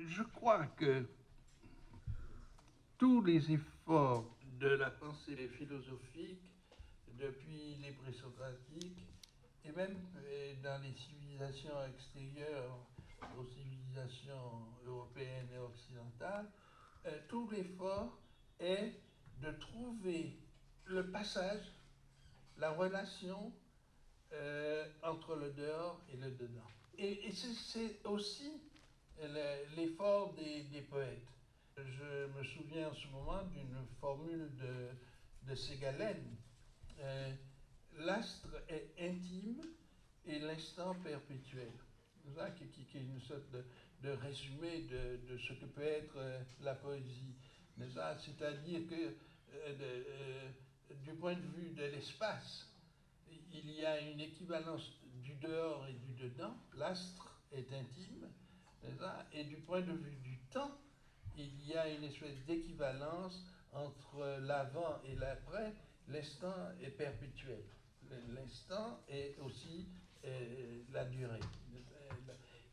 Je crois que tous les efforts de la pensée philosophique, depuis les présocratiques, et même dans les civilisations extérieures aux civilisations européennes et occidentales, tout l'effort est de trouver le passage, la relation entre le dehors et le dedans. Et c'est aussi l'effort des poètes. Je me souviens en ce moment d'une formule de Ségalène. L'astre est intime et l'instant perpétuel. Qui est une sorte de résumé de ce que peut être la poésie. C'est-à-dire que du point de vue de l'espace, il y a une équivalence du dehors et du dedans. L'astre est intime. Et du point de vue du temps, il y a une espèce d'équivalence entre l'avant et l'après. L'instant est perpétuel. L'instant est aussi la durée.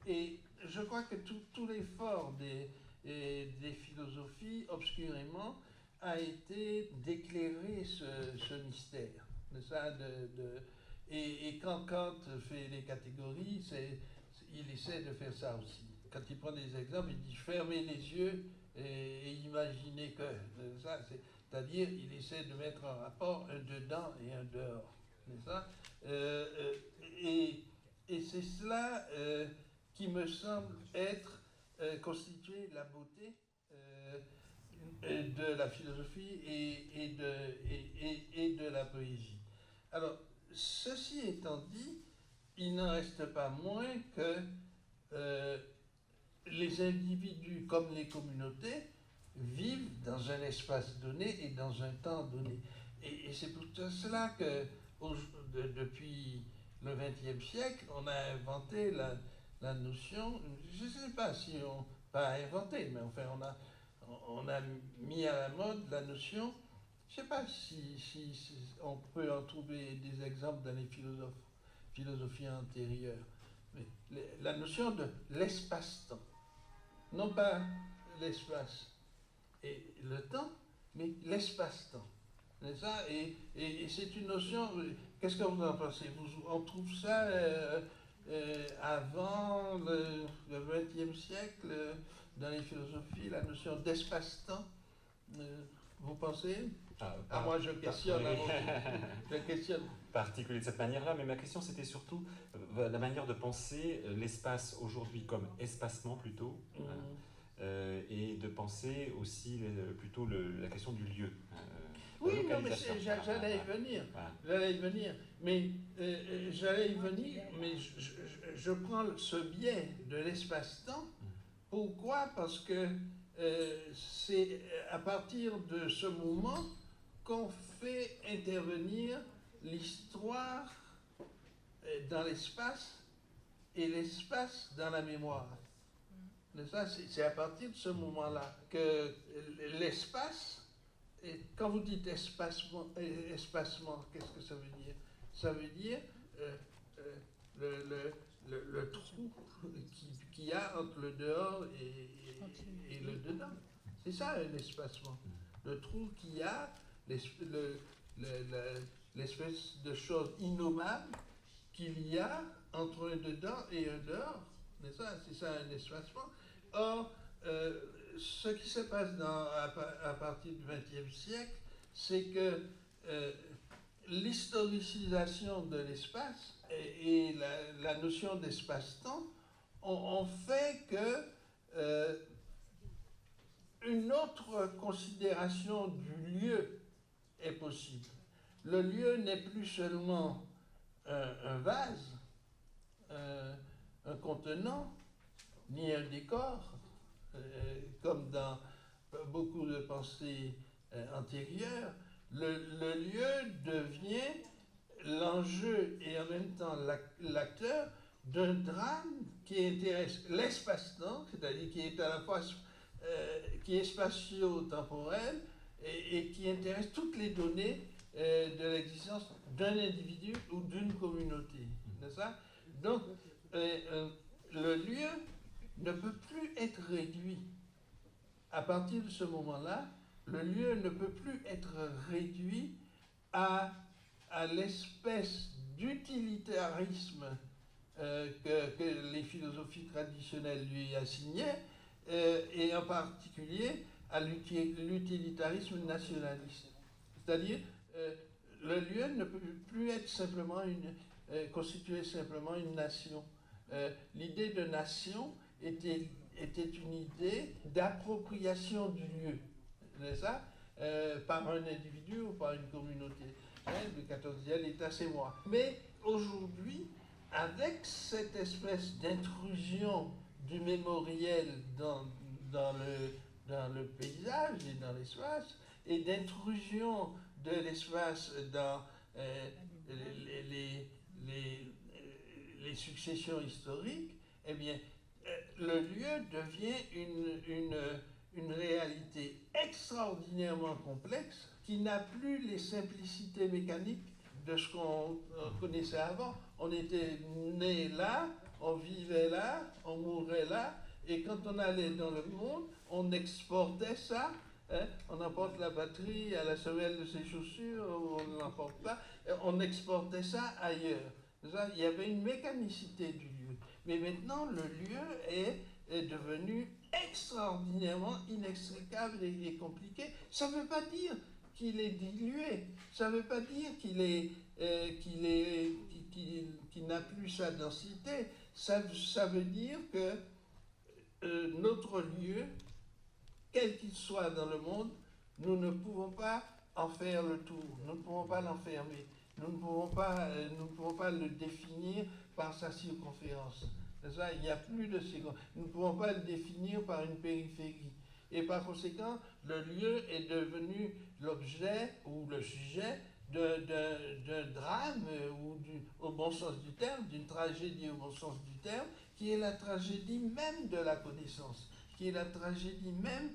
Et je crois que tout l'effort des philosophies, obscurément, a été d'éclairer ce mystère. Et quand Kant fait les catégories, il essaie de faire ça aussi. Quand il prend des exemples, il dit fermez les yeux et imaginez que. C'est-à-dire, il essaie de mettre en rapport un dedans et un dehors. Ça et c'est cela qui me semble être constituer la beauté de la philosophie et de la poésie. Alors, ceci étant dit, il n'en reste pas moins que les individus comme les communautés vivent dans un espace donné et dans un temps donné. Et c'est pour cela que depuis le XXe siècle, on a inventé la notion, je ne sais pas si on pas inventé, mais enfin on a mis à la mode la notion, je ne sais pas si on peut en trouver des exemples dans les philosophies antérieures, mais la notion de l'espace-temps. Non pas l'espace et le temps, mais l'espace-temps. Ça et c'est une notion, qu'est-ce que vous en pensez? On trouve ça avant le XXe siècle, dans les philosophies, la notion d'espace-temps. Vous pensez? Moi je questionne. Je questionne. Particulier de cette manière-là, mais ma question c'était surtout la manière de penser l'espace aujourd'hui comme espacement plutôt, et de penser aussi plutôt la question du lieu. Oui, non, mais j'allais y venir. J'allais y venir. Mais je prends ce biais de l'espace-temps. Pourquoi? Parce que c'est à partir de ce moment qu'on fait intervenir l'histoire dans l'espace et l'espace dans la mémoire. C'est à partir de ce moment-là que l'espace, et quand vous dites espacement, qu'est-ce que ça veut dire? Ça veut dire le trou qu'il y a entre le dehors et le dedans. C'est ça un espacement. Le trou qu'il y a, l'espèce de chose innommable qu'il y a entre un dedans et un dehors. C'est ça un espacement. Or, ce qui se passe à partir du XXe siècle, c'est que l'historicisation de l'espace et la notion d'espace-temps ont fait que une autre considération du lieu est possible. Le lieu n'est plus seulement un vase, un contenant, ni un décor, comme dans beaucoup de pensées antérieures. Le lieu devient l'enjeu et en même temps l'acteur d'un drame qui intéresse l'espace-temps, c'est-à-dire qui est à la fois qui est spatio-temporel et qui intéresse toutes les données de l'existence d'un individu ou d'une communauté. N'est-ce pas? Donc, le lieu ne peut plus être réduit. À partir de ce moment-là, le lieu ne peut plus être réduit à l'espèce d'utilitarisme que les philosophies traditionnelles lui assignaient, et en particulier à l'utilitarisme nationaliste. C'est-à-dire, le lieu ne peut plus être simplement constituer simplement une nation. L'idée de nation était une idée d'appropriation du lieu, c'est ça, par un individu ou par une communauté. Le 14e est assez moi. Mais aujourd'hui, avec cette espèce d'intrusion du mémoriel dans le paysage et dans l'espace, et d'intrusion de l'espace dans les successions historiques, eh bien, le lieu devient une réalité extraordinairement complexe qui n'a plus les simplicités mécaniques de ce qu'on connaissait avant. On était né là, on vivait là, on mourait là, et quand on allait dans le monde, on exportait ça. Hein, on emporte la batterie à la semelle de ses chaussures, ou on ne l'emporte pas, on exportait ça ailleurs. Il y avait une mécanicité du lieu. Mais maintenant, le lieu est devenu extraordinairement inextricable et compliqué. Ça ne veut pas dire qu'il est dilué, ça ne veut pas dire qu'il n'a plus sa densité. Ça veut dire que notre lieu, quel qu'il soit dans le monde, nous ne pouvons pas en faire le tour, nous ne pouvons pas l'enfermer, nous ne pouvons pas le définir par sa circonférence. C'est ça, il n'y a plus de circonférence. Nous ne pouvons pas le définir par une périphérie. Et par conséquent, le lieu est devenu l'objet ou le sujet d'un drame, ou au bon sens du terme, d'une tragédie au bon sens du terme, qui est la tragédie même de la connaissance, qui est la tragédie même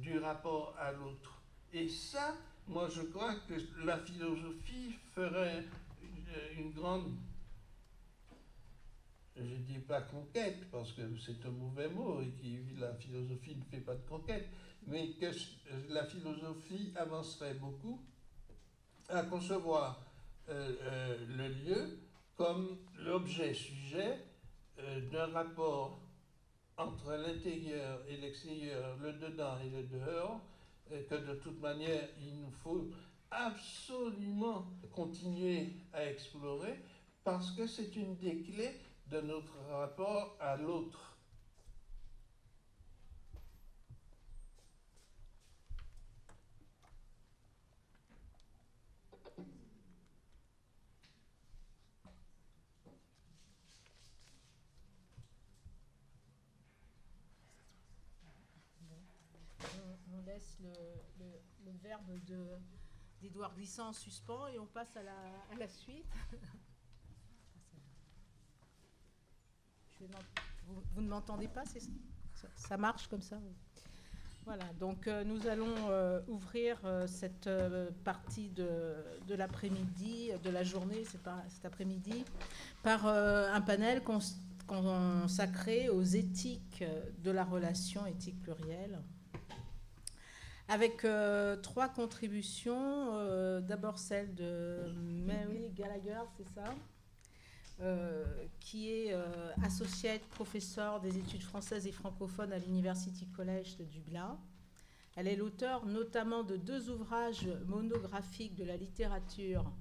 du rapport à l'autre. Et ça, moi je crois que la philosophie ferait une grande, je ne dis pas conquête, parce que c'est un mauvais mot, et que la philosophie ne fait pas de conquête, mais que la philosophie avancerait beaucoup à concevoir le lieu comme l'objet-sujet d'un rapport entre l'intérieur et l'extérieur, le dedans et le dehors, que de toute manière il nous faut absolument continuer à explorer, parce que c'est une des clés de notre rapport à l'autre. On laisse le verbe d'Édouard Glissant en suspens et on passe à la suite. Vous ne m'entendez pas, ça marche comme ça? Voilà, donc nous allons ouvrir cette partie de l'après-midi, de la journée, cet après-midi, par un panel consacré aux éthiques de la relation, éthique plurielle, avec 3 contributions. D'abord celle de Mary Gallagher, c'est ça, qui est associate professeur des études françaises et francophones à l'University College de Dublin. Elle est l'auteure notamment de 2 ouvrages monographiques de la littérature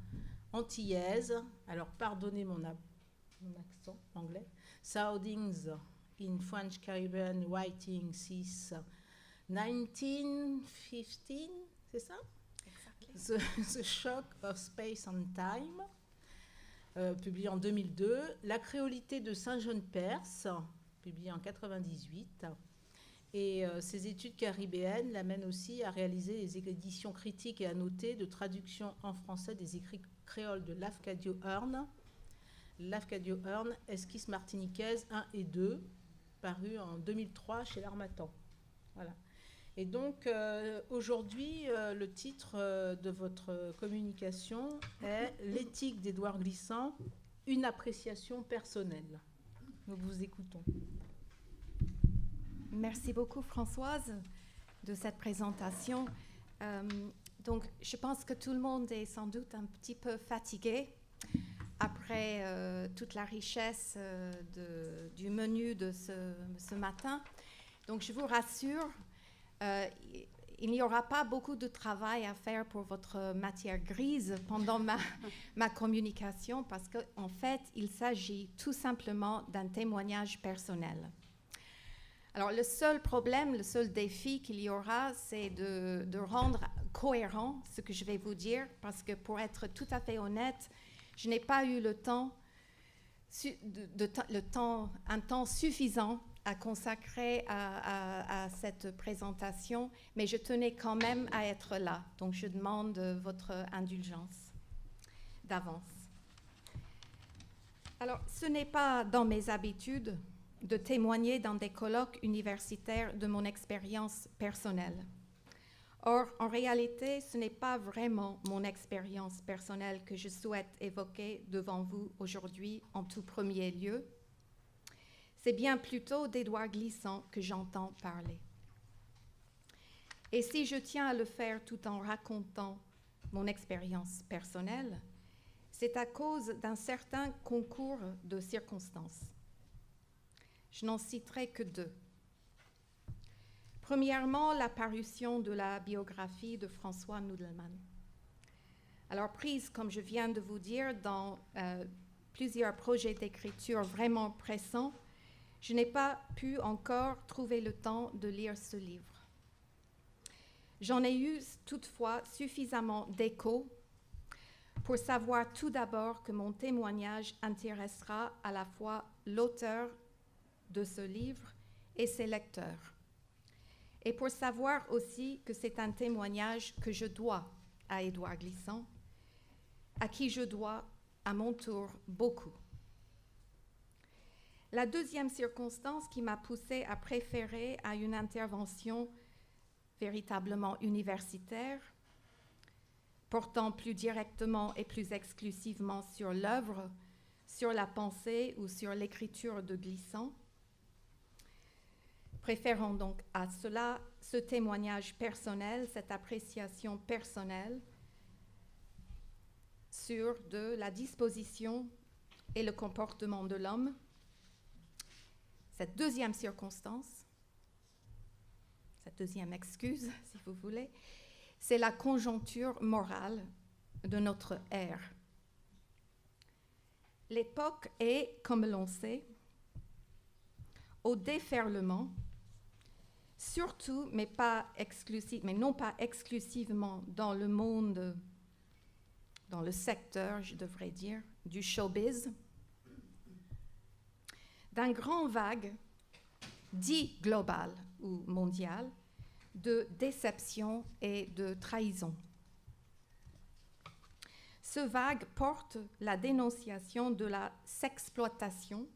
antillaise. Alors pardonnez mon accent anglais. Soundings in French Caribbean Writing since 1915, c'est ça? Exactly. The Shock of Space and Time, publié en 2002. La créolité de Saint-Jean-de-Perse, publié en 1998. Et ses études caribéennes l'amènent aussi à réaliser des éditions critiques et annotées de traduction en français des écrits créoles de Lafcadio Hearn. Lafcadio Hearn, Esquisse martiniquaise 1 et 2, paru en 2003 chez l'Harmattan. Voilà. Et donc, aujourd'hui, le titre de votre communication est « L'éthique d'Édouard Glissant, une appréciation personnelle ». Nous vous écoutons. Merci beaucoup, Françoise, de cette présentation. Donc, je pense que tout le monde est sans doute un petit peu fatigué après toute la richesse du menu de ce matin. Donc, je vous rassure, il n'y aura pas beaucoup de travail à faire pour votre matière grise pendant ma communication parce qu'en fait, il s'agit tout simplement d'un témoignage personnel. Alors, le seul problème, le seul défi qu'il y aura, c'est de rendre cohérent ce que je vais vous parce que pour être tout à fait honnête, je n'ai pas eu un temps suffisant à consacrer à cette présentation, mais je tenais quand même à être là. Donc, je demande votre indulgence d'avance. Alors, ce n'est pas dans mes habitudes de témoigner dans des colloques universitaires de mon expérience personnelle. Or, en réalité, ce n'est pas vraiment mon expérience personnelle que je souhaite évoquer devant vous aujourd'hui en tout premier lieu. C'est bien plutôt d'Édouard Glissant que j'entends parler. Et si je tiens à le faire tout en racontant mon expérience personnelle, c'est à cause d'un certain concours de circonstances. Je n'en citerai que 2. Premièrement, la parution de la biographie de François Nudelman. Alors, prise, comme je viens de vous dire, dans plusieurs projets d'écriture vraiment pressants, je n'ai pas pu encore trouver le temps de lire ce livre. J'en ai eu toutefois suffisamment d'écho pour savoir tout d'abord que mon témoignage intéressera à la fois l'auteur de ce livre et ses lecteurs. Et pour savoir aussi que c'est un témoignage que je dois à Édouard Glissant, à qui je dois à mon tour beaucoup. La deuxième circonstance qui m'a poussée à préférer à une intervention véritablement universitaire, portant plus directement et plus exclusivement sur l'œuvre, sur la pensée ou sur l'écriture de Glissant, préférons donc à cela ce témoignage personnel, cette appréciation personnelle sur la disposition et le comportement de l'homme. Cette deuxième circonstance, cette deuxième excuse, si vous voulez, c'est la conjoncture morale de notre ère. L'époque est, comme l'on sait, au déferlement, surtout, mais non pas exclusivement dans le monde, dans le secteur, je devrais dire, du showbiz, d'un grand vague dit global ou mondial de déception et de trahison. Ce vague porte la dénonciation de la sexploitation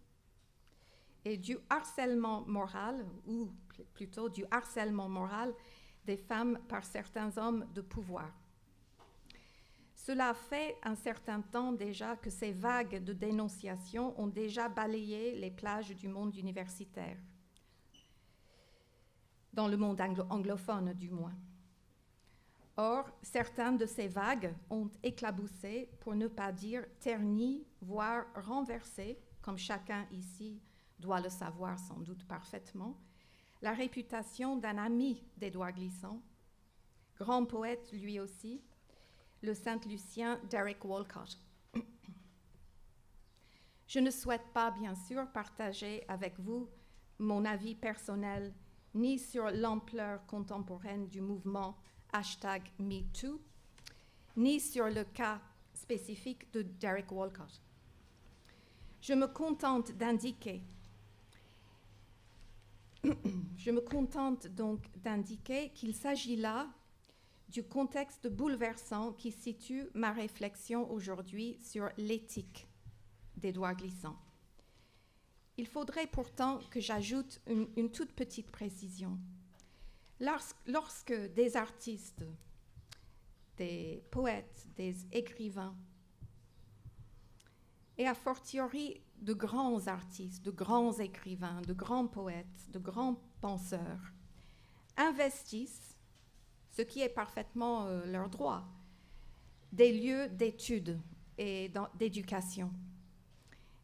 et du harcèlement moral, ou plutôt du harcèlement moral des femmes par certains hommes de pouvoir. Cela fait un certain temps déjà que ces vagues de dénonciation ont déjà balayé les plages du monde universitaire, dans le monde anglophone du moins. Or, certaines de ces vagues ont éclaboussé, pour ne pas dire terni, voire renversé, comme chacun ici doit le savoir sans doute parfaitement, la réputation d'un ami d'Édouard Glissant, grand poète lui aussi, le Saint-Lucien Derek Walcott. Je ne souhaite pas, bien sûr, partager avec vous mon avis personnel ni sur l'ampleur contemporaine du mouvement #MeToo, ni sur le cas spécifique de Derek Walcott. Je me contente donc d'indiquer qu'il s'agit là du contexte bouleversant qui situe ma réflexion aujourd'hui sur l'éthique d'Édouard Glissant. Il faudrait pourtant que j'ajoute une toute petite précision. Lorsque des artistes, des poètes, des écrivains, et a fortiori de grands artistes, de grands écrivains, de grands poètes, de grands penseurs investissent, ce qui est parfaitement leur droit, des lieux d'études et d'éducation.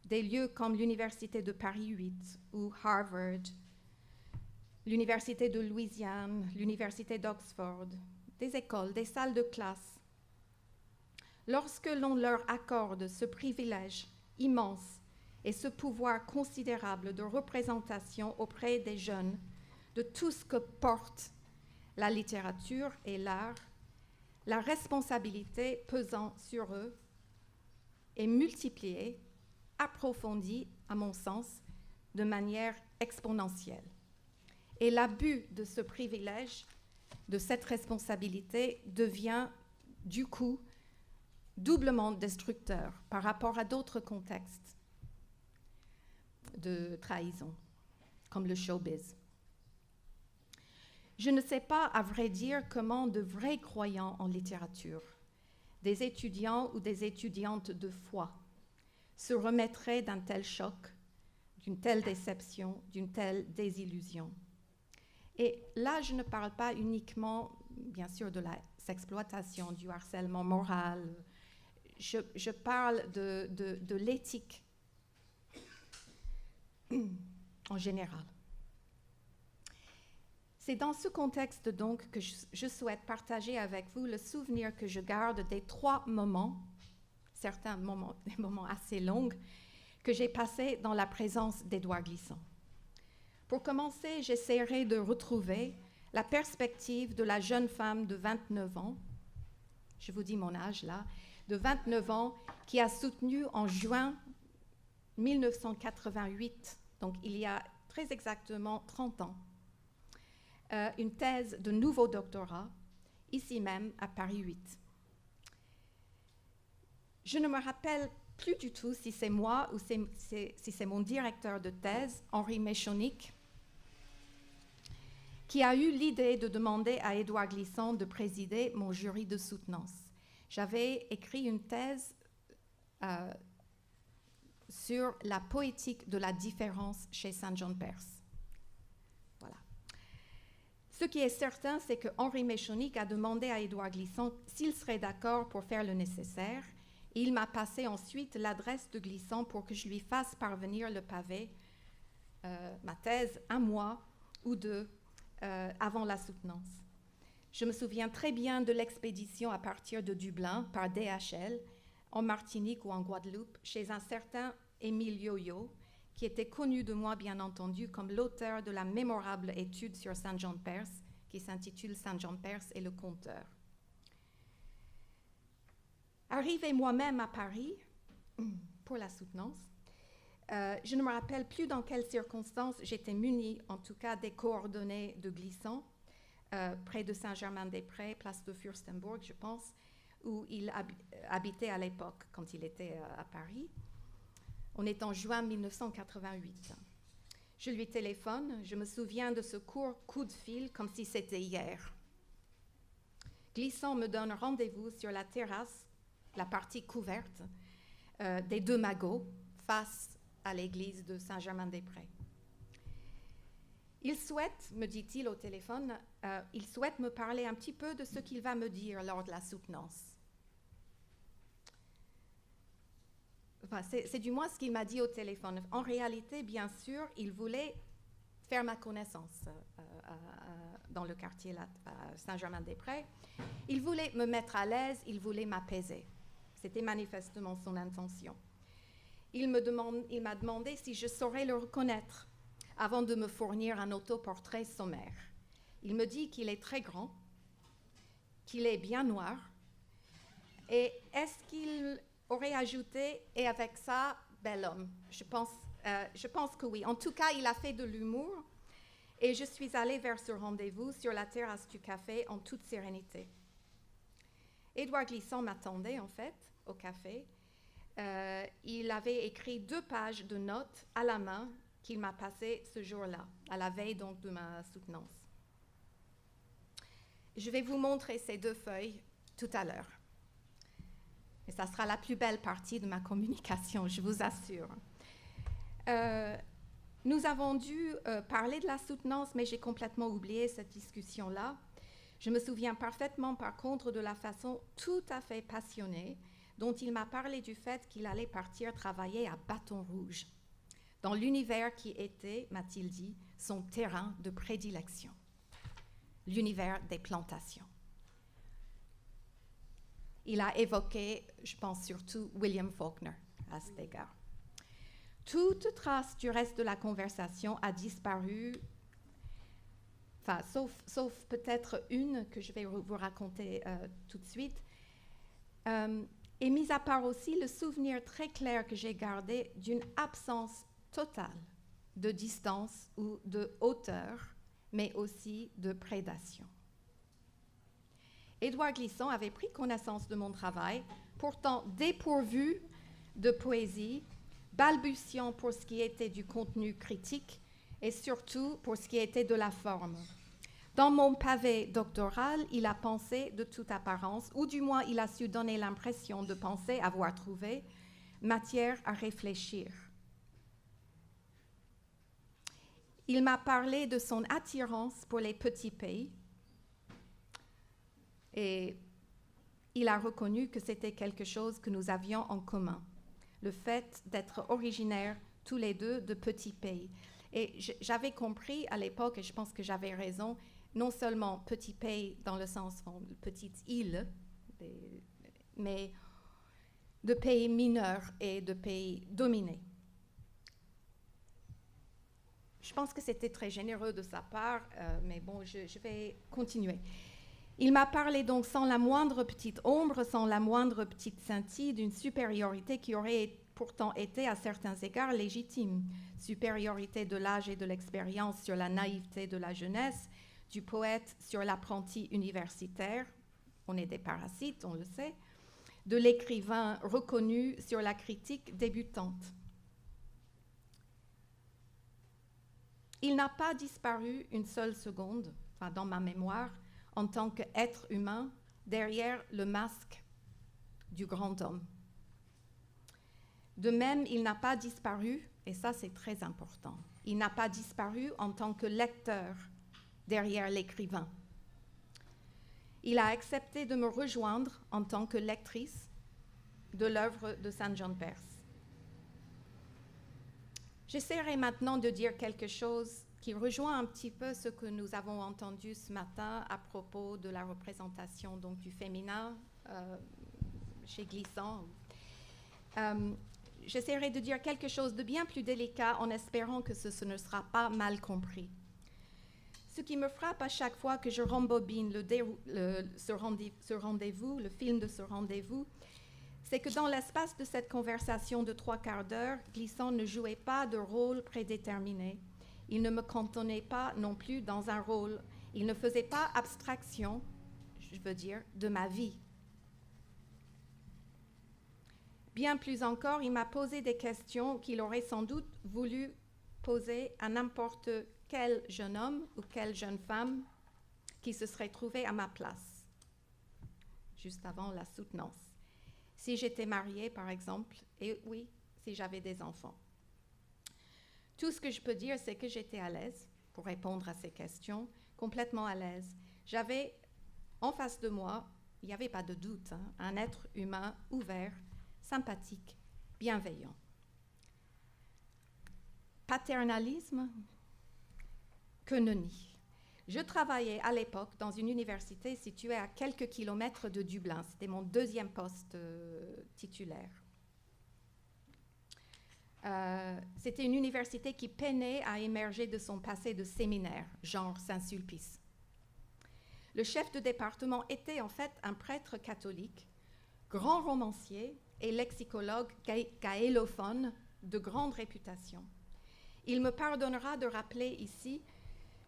Des lieux comme l'Université de Paris 8 ou Harvard, l'Université de Louisiane, l'Université d'Oxford, des écoles, des salles de classe. Lorsque l'on leur accorde ce privilège immense et ce pouvoir considérable de représentation auprès des jeunes de tout ce que porte la littérature et l'art, la responsabilité pesant sur eux est multipliée, approfondie, à mon sens, de manière exponentielle. Et l'abus de ce privilège, de cette responsabilité, devient du coup doublement destructeur par rapport à d'autres contextes de trahison, comme le showbiz. Je ne sais pas, à vrai dire, comment de vrais croyants en littérature, des étudiants ou des étudiantes de foi, se remettraient d'un tel choc, d'une telle déception, d'une telle désillusion. Et là, je ne parle pas uniquement, bien sûr, de la sexploitation, du harcèlement moral. Je parle de l'éthique en général. C'est dans ce contexte donc que je souhaite partager avec vous le souvenir que je garde des 3 moments, certains moments, des moments assez longs, que j'ai passés dans la présence d'Édouard Glissant. Pour commencer, j'essaierai de retrouver la perspective de la jeune femme de 29 ans, je vous dis mon âge là, de 29 ans, qui a soutenu en juin 1988, donc il y a très exactement 30 ans, une thèse de nouveau doctorat, ici même à Paris 8. Je ne me rappelle plus du tout si c'est moi ou si c'est mon directeur de thèse, Henri Méchonic, qui a eu l'idée de demander à Édouard Glissant de présider mon jury de soutenance. J'avais écrit une thèse sur la poétique de la différence chez Saint John Perse. Voilà. Ce qui est certain, c'est que Henri Méchonic a demandé à Édouard Glissant s'il serait d'accord pour faire le nécessaire. Et il m'a passé ensuite l'adresse de Glissant pour que je lui fasse parvenir le pavé, ma thèse, 1 mois ou 2 avant la soutenance. Je me souviens très bien de l'expédition à partir de Dublin par DHL en Martinique ou en Guadeloupe chez un certain Émile Yoyo, qui était connu de moi, bien entendu, comme l'auteur de la mémorable étude sur Saint John Perse, qui s'intitule Saint John Perse et le conteur. Arrivée moi-même à Paris pour la soutenance, je ne me rappelle plus dans quelles circonstances j'étais munie, en tout cas des coordonnées de Glissant, près de Saint-Germain-des-Prés, place de Fürstenberg, je pense, où il habitait à l'époque, quand il était à Paris. On est en juin 1988. Je lui téléphone, je me souviens de ce court coup de fil comme si c'était hier. Glissant me donne rendez-vous sur la terrasse, la partie couverte, des 2 Magots, face à l'église de Saint-Germain-des-Prés. Il souhaite, me dit-il au téléphone, il souhaite me parler un petit peu de ce qu'il va me dire lors de la soutenance. Enfin, c'est du moins ce qu'il m'a dit au téléphone. En réalité, bien sûr, il voulait faire ma connaissance dans le quartier là, à Saint-Germain-des-Prés. Il voulait me mettre à l'aise, il voulait m'apaiser. C'était manifestement son intention. Il m'a demandé si je saurais le reconnaître avant de me fournir un autoportrait sommaire. Il me dit qu'il est très grand, qu'il est bien noir, et est-ce qu'il aurait ajouté « et avec ça, bel homme ». Je pense que oui. En tout cas, il a fait de l'humour, et je suis allée vers ce rendez-vous sur la terrasse du café en toute sérénité. Édouard Glissant m'attendait, en fait, au café. Il avait écrit 2 pages de notes à la main qu'il m'a passées ce jour-là, à la veille donc de ma soutenance. Je vais vous montrer ces 2 feuilles tout à l'heure. Et ça sera la plus belle partie de ma communication, je vous assure. Nous avons dû parler de la soutenance, mais j'ai complètement oublié cette discussion-là. Je me souviens parfaitement, par contre, de la façon tout à fait passionnée dont il m'a parlé du fait qu'il allait partir travailler à Bâton Rouge, dans l'univers qui était, m'a-t-il dit, son terrain de prédilection, l'univers des plantations. Il a évoqué, je pense surtout, William Faulkner à cet égard. Toute trace du reste de la conversation a disparu, enfin, sauf peut-être une que je vais vous raconter tout de suite. Et mis à part aussi le souvenir très clair que j'ai gardé d'une absence totale de distance ou de hauteur, mais aussi de prédation. Édouard Glissant avait pris connaissance de mon travail, pourtant dépourvu de poésie, balbutiant pour ce qui était du contenu critique et surtout pour ce qui était de la forme. Dans mon pavé doctoral, il a pensé de toute apparence, ou du moins il a su donner l'impression de penser avoir trouvé matière à réfléchir. Il m'a parlé de son attirance pour les petits pays et il a reconnu que c'était quelque chose que nous avions en commun, le fait d'être originaires tous les deux de petits pays. Et j'avais compris à l'époque, et je pense que j'avais raison, non seulement petit pays dans le sens de petite île, mais de pays mineurs et de pays dominés. Je pense que c'était très généreux de sa part, mais bon, je vais continuer. Il m'a parlé donc sans la moindre petite ombre, sans la moindre petite scintille d'une supériorité qui aurait pourtant été à certains égards légitime. Supériorité de l'âge et de l'expérience sur la naïveté de la jeunesse, du poète sur l'apprenti universitaire, on est des parasites, on le sait, de l'écrivain reconnu sur la critique débutante. Il n'a pas disparu une seule seconde, enfin dans ma mémoire, en tant qu'être humain, derrière le masque du grand homme. De même, il n'a pas disparu, et ça c'est très important, il n'a pas disparu en tant que lecteur derrière l'écrivain. Il a accepté de me rejoindre en tant que lectrice de l'œuvre de St. John Perse. J'essaierai maintenant de dire quelque chose qui rejoint un petit peu ce que nous avons entendu ce matin à propos de la représentation donc, du féminin chez Glissant. J'essaierai de dire quelque chose de bien plus délicat en espérant que ce ne sera pas mal compris. Ce qui me frappe à chaque fois que je rembobine ce rendez-vous, le film de ce rendez-vous, c'est que dans l'espace de cette conversation de 3/4 d'heure, Glissant ne jouait pas de rôle prédéterminé. Il ne me cantonnait pas non plus dans un rôle. Il ne faisait pas abstraction, je veux dire, de ma vie. Bien plus encore, il m'a posé des questions qu'il aurait sans doute voulu poser à n'importe quel jeune homme ou quelle jeune femme qui se serait trouvé à ma place, juste avant la soutenance. Si j'étais mariée, par exemple, et oui, si j'avais des enfants. Tout ce que je peux dire, c'est que j'étais à l'aise pour répondre à ces questions, complètement à l'aise. J'avais en face de moi, il n'y avait pas de doute, un être humain ouvert, sympathique, bienveillant. Paternalisme, que nenni. Je travaillais à l'époque dans une université située à quelques kilomètres de Dublin. C'était mon deuxième poste titulaire. C'était une université qui peinait à émerger de son passé de séminaire, genre Saint-Sulpice. Le chef de département était en fait un prêtre catholique, grand romancier et lexicologue gaélophone de grande réputation. Il me pardonnera de rappeler ici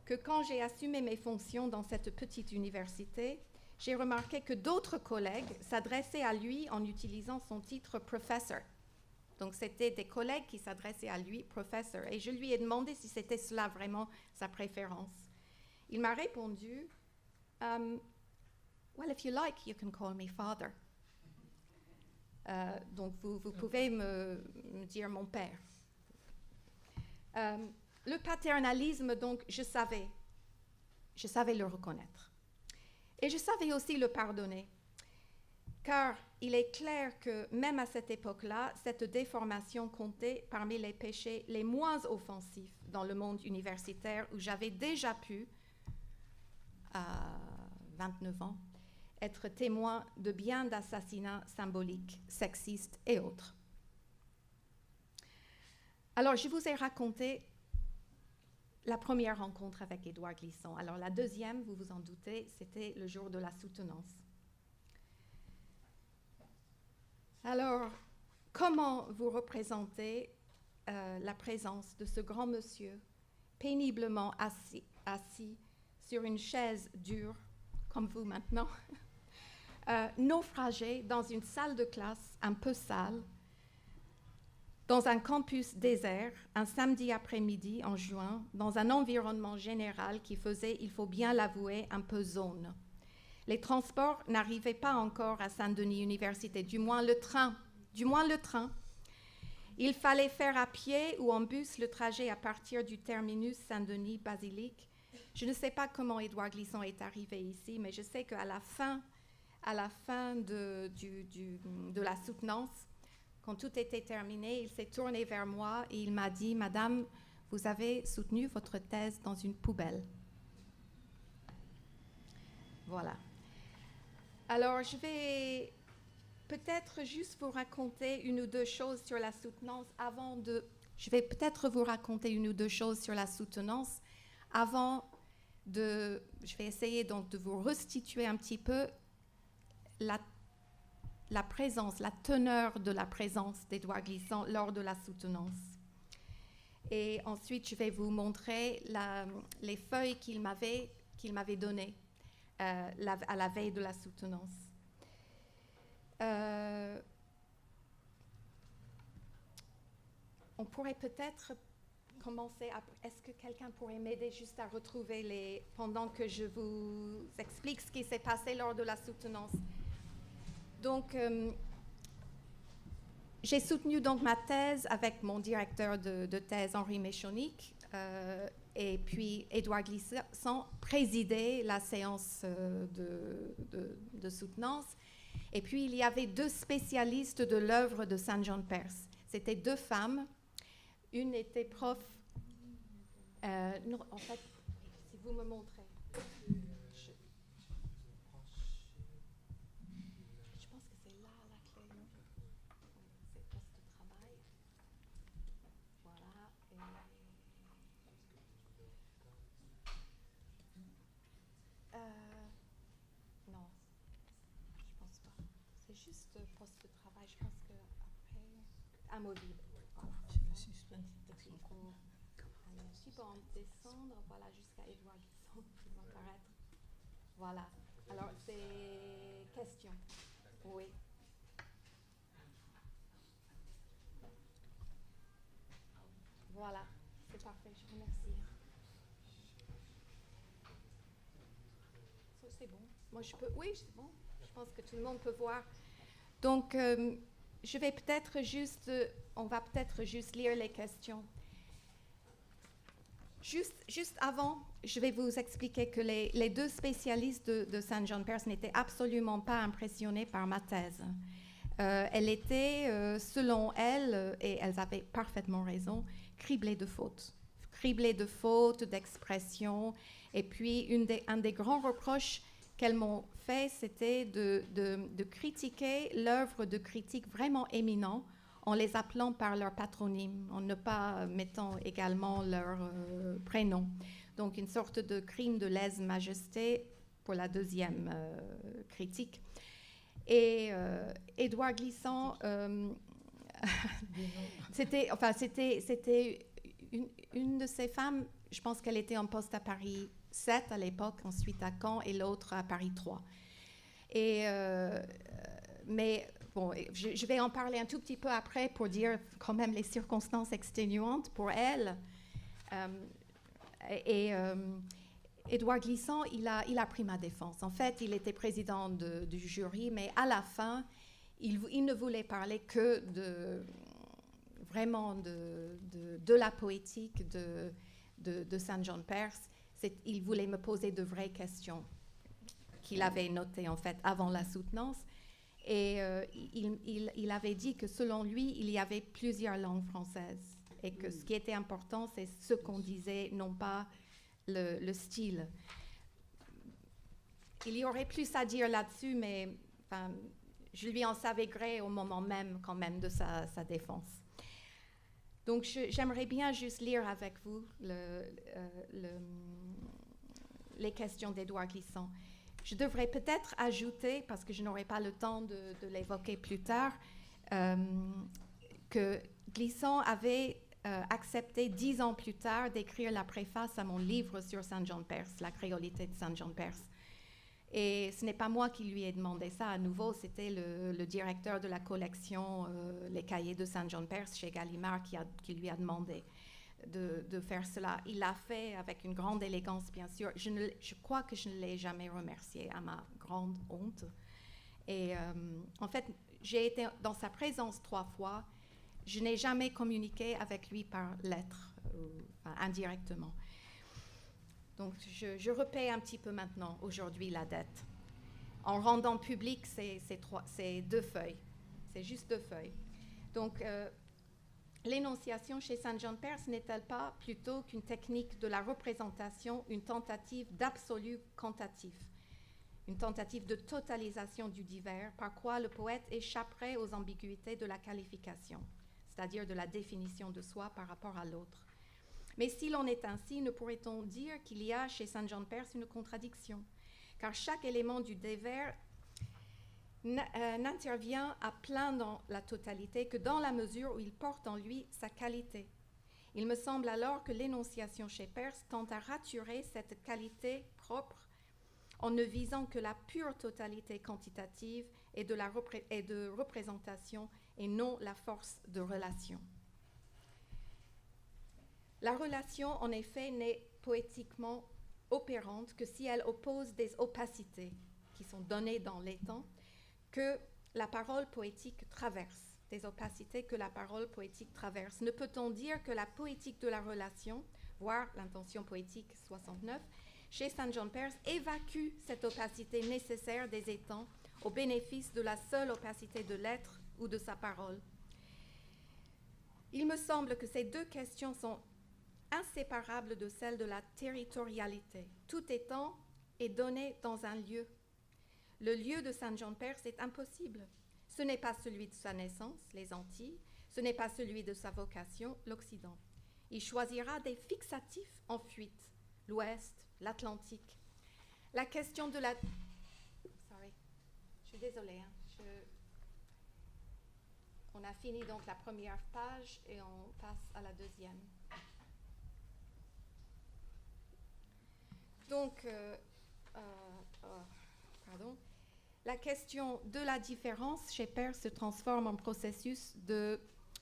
que quand j'ai assumé mes fonctions dans cette petite université, j'ai remarqué que d'autres collègues s'adressaient à lui en utilisant son titre « professor ». Donc, c'était des collègues qui s'adressaient à lui, « professor ». Et je lui ai demandé si c'était cela vraiment sa préférence. Il m'a répondu « Well, if you like, you can call me father ». Donc, vous pouvez me dire mon père. le paternalisme, donc, je savais le reconnaître. Et je savais aussi le pardonner, car il est clair que même à cette époque-là, cette déformation comptait parmi les péchés les moins offensifs dans le monde universitaire où j'avais déjà pu, à 29 ans, être témoin de bien d'assassinats symboliques, sexistes et autres. Alors, je vous ai raconté la première rencontre avec Édouard Glissant. Alors, la deuxième, vous vous en doutez, c'était le jour de la soutenance. Alors, comment vous représentez la présence de ce grand monsieur péniblement assis sur une chaise dure, comme vous maintenant, naufragé dans une salle de classe un peu sale, dans un campus désert, un samedi après-midi en juin, dans un environnement général qui faisait, il faut bien l'avouer, un peu zone. Les transports n'arrivaient pas encore à Saint-Denis Université, du moins le train. Il fallait faire à pied ou en bus le trajet à partir du terminus Saint-Denis-Basilique. Je ne sais pas comment Édouard Glissant est arrivé ici, mais je sais qu'à la fin de la soutenance, quand tout était terminé, il s'est tourné vers moi et il m'a dit « Madame, vous avez soutenu votre thèse dans une poubelle. » Voilà. Alors, je vais peut-être juste vous raconter une ou deux choses sur la soutenance avant de je vais essayer donc de vous restituer un petit peu la présence, la teneur de la présence d'Édouard Glissant lors de la soutenance. Et ensuite, je vais vous montrer les feuilles qu'il m'avait données à la veille de la soutenance. On pourrait peut-être commencer est-ce que quelqu'un pourrait m'aider juste à retrouver pendant que je vous explique ce qui s'est passé lors de la soutenance. Donc, j'ai soutenu donc ma thèse avec mon directeur de thèse, Henri Méchonic, et puis Édouard Glissant présidait la séance de soutenance. Et puis, il y avait deux spécialistes de l'œuvre de St. John Perse. C'était deux femmes. Une était prof. Non, en fait, si vous me montrez. Je pense que c'est là la clé. C'est poste de travail. Voilà. Non, je pense pas. C'est juste poste de travail. Je pense que après, amovible. Voilà. Je peux en descendre, voilà, jusqu'à Édouard Glissant qui va apparaître. Voilà. Alors, c'est question. Oui. Voilà, c'est parfait, je vous remercie. C'est bon. Moi, je peux. Oui, c'est bon. Je pense que tout le monde peut voir. Donc, je vais peut-être juste. On va peut-être juste lire les questions. Juste avant, je vais vous expliquer que les deux spécialistes de St. John Perse n'étaient absolument pas impressionnés par ma thèse. Elle était, selon elles, et elles avaient parfaitement raison, criblée de fautes. Criblée de fautes, d'expressions. Et puis, un des grands reproches qu'elles m'ont fait, c'était de critiquer l'œuvre de critiques vraiment éminents en les appelant par leur patronyme, en ne pas mettant également leur prénom. Donc, une sorte de crime de lèse-majesté pour la deuxième critique. Et Édouard Glissant, c'était une de ces femmes, je pense qu'elle était en poste à Paris 7 à l'époque, ensuite à Caen, et l'autre à Paris 3. Mais bon, je vais en parler un tout petit peu après pour dire quand même les circonstances exténuantes pour elle. Édouard Glissant, il a pris ma défense. En fait, il était président du jury, mais à la fin, il ne voulait parler que vraiment de la poétique, de Saint-Jean-Perse, il voulait me poser de vraies questions qu'il avait notées en fait avant la soutenance. Et il avait dit que selon lui, il y avait plusieurs langues françaises et que ce qui était important, c'est ce qu'on disait, non pas le style. Il y aurait plus à dire là-dessus, mais je lui en savais gré au moment même quand même de sa défense. Donc j'aimerais bien juste lire avec vous les questions d'Édouard Glissant. Je devrais peut-être ajouter, parce que je n'aurai pas le temps de l'évoquer plus tard, que Glissant avait accepté 10 ans plus tard d'écrire la préface à mon livre sur Saint-Jean-Perse, la créolité de Saint-Jean-Perse. Et ce n'est pas moi qui lui ai demandé ça à nouveau, c'était le directeur de la collection Les Cahiers de Saint-Jean-Perse chez Gallimard qui lui a demandé de faire cela. Il l'a fait avec une grande élégance, bien sûr. Je crois que je ne l'ai jamais remercié, à ma grande honte. Et en fait, j'ai été dans sa présence 3 fois. Je n'ai jamais communiqué avec lui par lettre, indirectement. Donc, je repaie un petit peu maintenant, aujourd'hui, la dette. En rendant public ces 2 feuilles. C'est juste 2 feuilles. Donc, l'énonciation chez Saint-Jean-Perse n'est-elle pas plutôt qu'une technique de la représentation, une tentative d'absolu quantatif, une tentative de totalisation du divers, par quoi le poète échapperait aux ambiguïtés de la qualification, c'est-à-dire de la définition de soi par rapport à l'autre. Mais s'il en est ainsi, ne pourrait-on dire qu'il y a chez Saint-Jean-Perse une contradiction, car chaque élément du divers n'intervient à plein dans la totalité que dans la mesure où il porte en lui sa qualité. Il me semble alors que l'énonciation chez Perse tend à raturer cette qualité propre en ne visant que la pure totalité quantitative et de représentation et non la force de relation. La relation, en effet, n'est poétiquement opérante que si elle oppose des opacités qui sont données dans les temps que la parole poétique traverse, des opacités que la parole poétique traverse. Ne peut-on dire que la poétique de la relation, voire l'intention poétique 69, chez Saint-Jean-Perse, évacue cette opacité nécessaire des étangs au bénéfice de la seule opacité de l'être ou de sa parole? Il me semble que ces 2 questions sont inséparables de celle de la territorialité. Tout étant est donné dans un lieu. Le lieu de Saint-Jean-Perse est impossible. Ce n'est pas celui de sa naissance, les Antilles, ce n'est pas celui de sa vocation, l'Occident. Il choisira des fixatifs en fuite, l'Ouest, l'Atlantique. La question de la... Sorry, je suis désolée. On a fini donc la première page et on passe à la deuxième. Donc, la question de la différence chez Perse se transforme en processus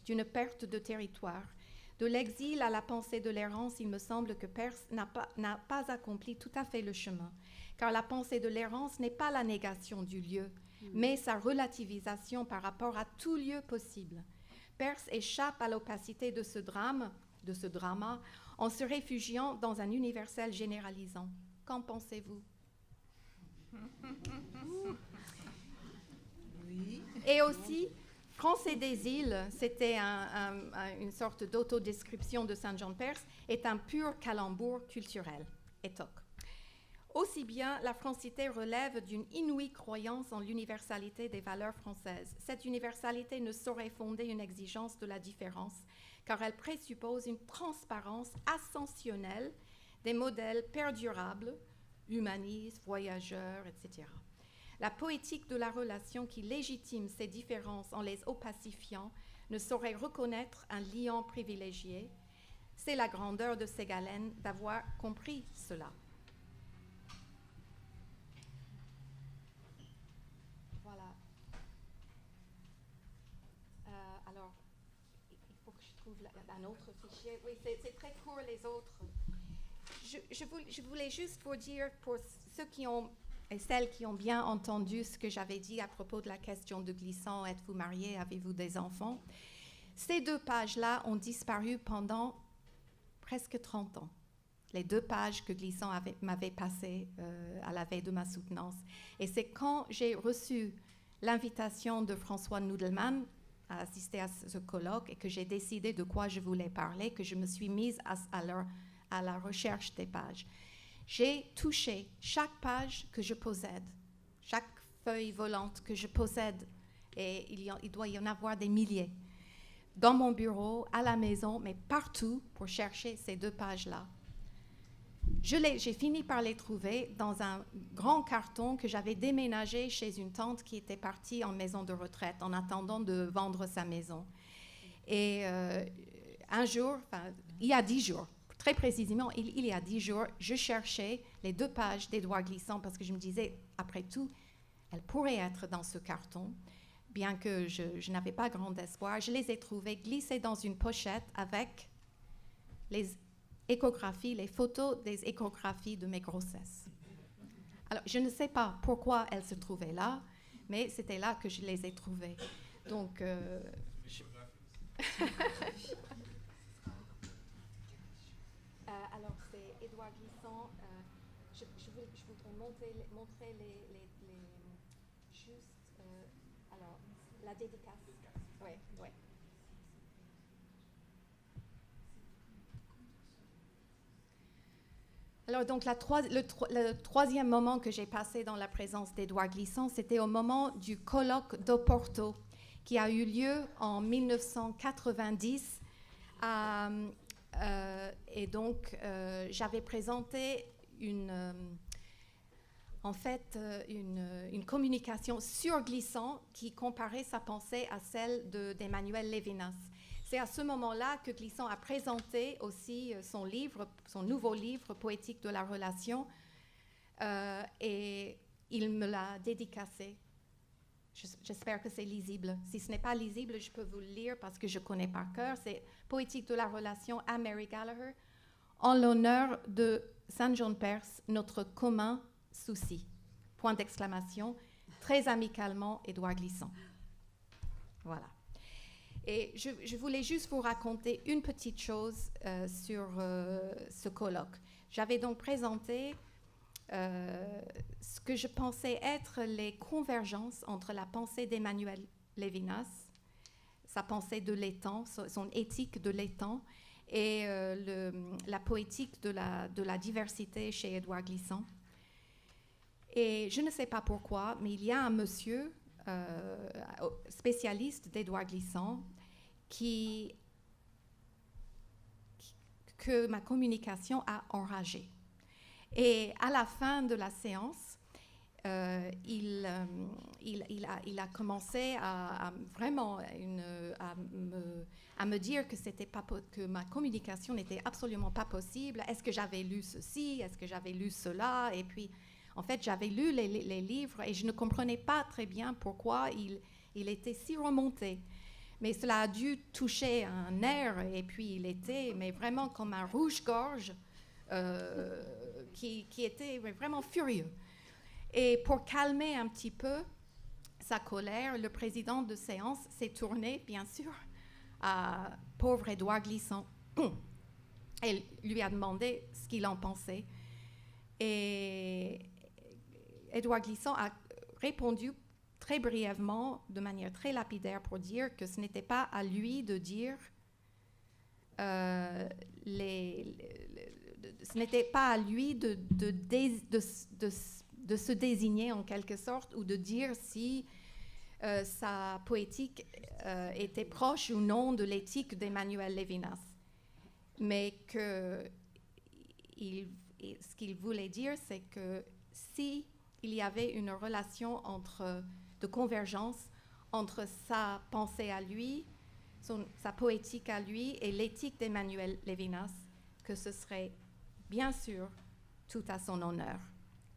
d'une perte de territoire. De l'exil à la pensée de l'errance, il me semble que Perse n'a pas accompli tout à fait le chemin, car la pensée de l'errance n'est pas la négation du lieu, mais sa relativisation par rapport à tout lieu possible. Perse échappe à l'opacité de ce drama, en se réfugiant dans un universel généralisant. Qu'en pensez-vous? Oui. Et aussi, Français des îles, c'était une sorte d'autodescription de Saint-Jean-Perse, est un pur calembour culturel, étoc. Aussi bien, la francité relève d'une inouïe croyance en l'universalité des valeurs françaises. Cette universalité ne saurait fonder une exigence de la différence, car elle présuppose une transparence ascensionnelle des modèles perdurables, humanistes, voyageurs, etc. La poétique de la relation qui légitime ces différences en les opacifiant ne saurait reconnaître un liant privilégié. C'est la grandeur de Ségalène d'avoir compris cela. Voilà. Alors, il faut que je trouve un autre fichier. Oui, c'est très court les autres. Je voulais juste vous dire, pour ceux qui ont et celles qui ont bien entendu ce que j'avais dit à propos de la question de Glissant, êtes-vous marié, avez-vous des enfants? Ces 2 pages-là ont disparu pendant presque 30 ans. les 2 pages que Glissant m'avait passées à la veille de ma soutenance. Et c'est quand j'ai reçu l'invitation de François Nudelman à assister à ce colloque et que j'ai décidé de quoi je voulais parler, que je me suis mise à la recherche des pages. J'ai touché chaque page que je possède, chaque feuille volante que je possède, et il doit y en avoir des milliers, dans mon bureau, à la maison, mais partout pour chercher ces 2 pages-là. J'ai fini par les trouver dans un grand carton que j'avais déménagé chez une tante qui était partie en maison de retraite en attendant de vendre sa maison. Et un jour, il y a 10 jours, très précisément, il y a 10 jours, je cherchais les 2 pages d'Édouard Glissant parce que je me disais, après tout, elles pourraient être dans ce carton, bien que je n'avais pas grand espoir. Je les ai trouvées glissées dans une pochette avec les échographies, les photos des échographies de mes grossesses. Alors, je ne sais pas pourquoi elles se trouvaient là, mais c'était là que je les ai trouvées. Donc, alors, c'est Édouard Glissant. Je voudrais montrer juste, alors, la dédicace. Oui, oui. Alors, donc, le troisième moment que j'ai passé dans la présence d'Édouard Glissant, c'était au moment du colloque d'Oporto, qui a eu lieu en 1990. Et donc, j'avais présenté une communication sur Glissant qui comparait sa pensée à celle d'Emmanuel Levinas. C'est à ce moment-là que Glissant a présenté aussi son nouveau livre, Poétique de la relation, et il me l'a dédicacé. J'espère que c'est lisible. Si ce n'est pas lisible, je peux vous le lire parce que je connais par cœur. C'est Poétique de la relation à Mary Gallagher, en l'honneur de Saint John Perse, notre commun souci. Point d'exclamation. Très amicalement, Édouard Glissant. Voilà. Et je voulais juste vous raconter une petite chose sur ce colloque. J'avais donc présenté ce que je pensais être les convergences entre la pensée d'Emmanuel Levinas, sa pensée de l'étang, son éthique de l'étang, et la poétique de la diversité chez Édouard Glissant. Et je ne sais pas pourquoi, mais il y a un monsieur spécialiste d'Édouard Glissant que ma communication a enragé. Et à la fin de la séance, il a commencé à me dire que ma communication n'était absolument pas possible. Est-ce que j'avais lu ceci? Est-ce que j'avais lu cela? Et puis, en fait, j'avais lu les livres et je ne comprenais pas très bien pourquoi il était si remonté. Mais cela a dû toucher un nerf et puis il était vraiment comme un rouge-gorge qui était vraiment furieux. Et pour calmer un petit peu sa colère, le président de séance s'est tourné, bien sûr, à pauvre Édouard Glissant et lui a demandé ce qu'il en pensait. Et Édouard Glissant a répondu très brièvement, de manière très lapidaire, pour dire que ce n'était pas à lui de dire ce n'était pas à lui de se désigner en quelque sorte ou de dire si sa poétique était proche ou non de l'éthique d'Emmanuel Levinas. Mais ce qu'il voulait dire, c'est que si il y avait une relation de convergence entre sa pensée à lui, sa poétique à lui et l'éthique d'Emmanuel Levinas, que ce serait bien sûr tout à son honneur.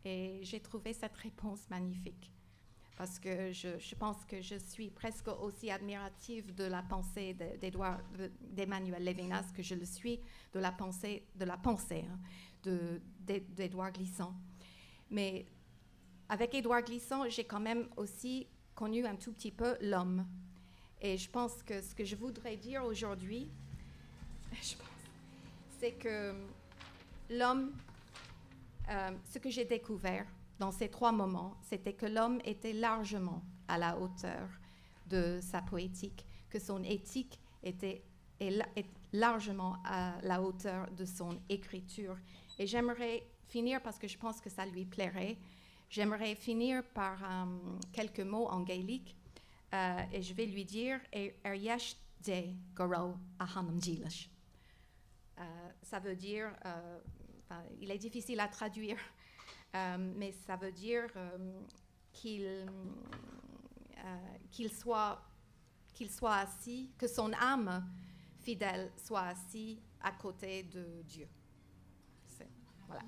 Et j'ai trouvé cette réponse magnifique parce que je pense que je suis presque aussi admirative de la pensée d'Emmanuel Levinas que je le suis de la pensée d'Édouard Glissant. Mais avec Édouard Glissant, j'ai quand même aussi connu un tout petit peu l'homme. Et je pense que ce que je voudrais dire aujourd'hui, c'est que l'homme, ce que j'ai découvert dans ces 3 moments, c'était que l'homme était largement à la hauteur de sa poétique, que son éthique est largement à la hauteur de son écriture. Et j'aimerais finir, parce que je pense que ça lui plairait, j'aimerais finir par quelques mots en gaélique, et je vais lui dire yesh de goro ahanam jilash. Ça veut dire, il est difficile à traduire, mais ça veut dire qu'il soit assis, que son âme fidèle soit assis à côté de Dieu. Voilà.